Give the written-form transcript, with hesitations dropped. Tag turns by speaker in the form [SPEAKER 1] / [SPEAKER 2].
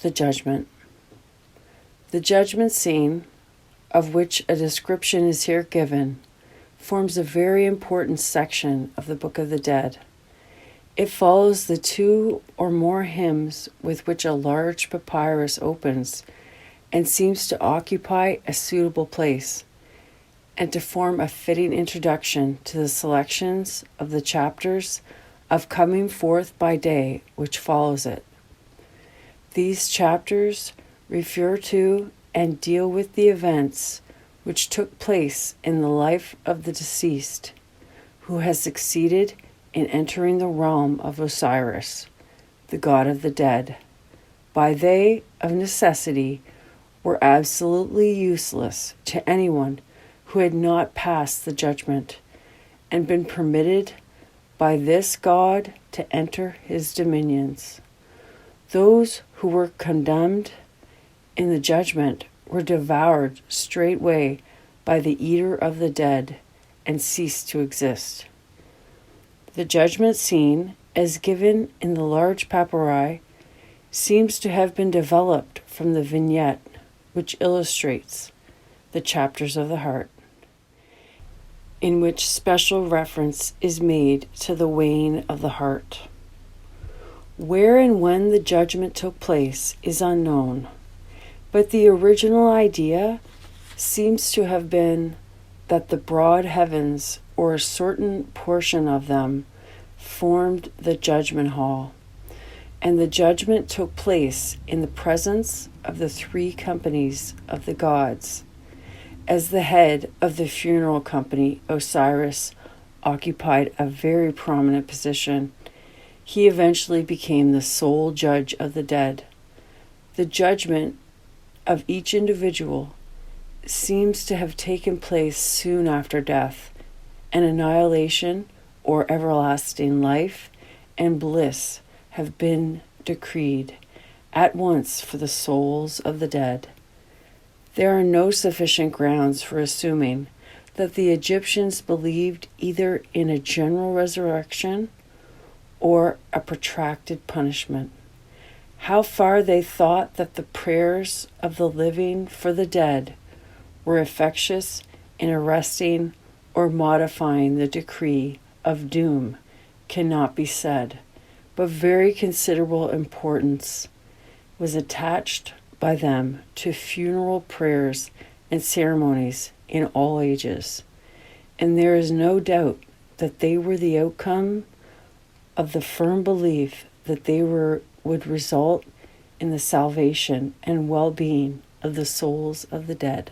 [SPEAKER 1] The judgment. The judgment scene, of which a description is here given, forms a very important section of the Book of the Dead. It follows the 2 or more hymns with which a large papyrus opens and seems to occupy a suitable place, and to form a fitting introduction to the selections of the chapters of Coming Forth by Day which follows it. These chapters refer to and deal with the events which took place in the life of the deceased, who has succeeded in entering the realm of Osiris, the god of the dead. By they, of necessity, were absolutely useless to anyone who had not passed the judgment and been permitted by this god to enter his dominions. Those who were condemned in the judgment were devoured straightway by the eater of the dead and ceased to exist. The judgment scene, as given in the large papyri, seems to have been developed from the vignette which illustrates the chapters of the Hart, in which special reference is made to the weighing of the heart. Where and when the judgment took place is unknown, but the original idea seems to have been that the broad heavens, or a certain portion of them, formed the judgment hall, and the judgment took place in the presence of the 3 companies of the gods. As the head of the funeral company, Osiris occupied a very prominent position. He eventually became the sole judge of the dead. The judgment of each individual seems to have taken place soon after death, and annihilation or everlasting life and bliss have been decreed at once for the souls of the dead. There are no sufficient grounds for assuming that the Egyptians believed either in a general resurrection or a protracted punishment. How far they thought that the prayers of the living for the dead were effectuous in arresting or modifying the decree of doom cannot be said, but very considerable importance was attached by them to funeral prayers and ceremonies in all ages, and there is no doubt that they were the outcome of the firm belief that they would result in the salvation and well-being of the souls of the dead.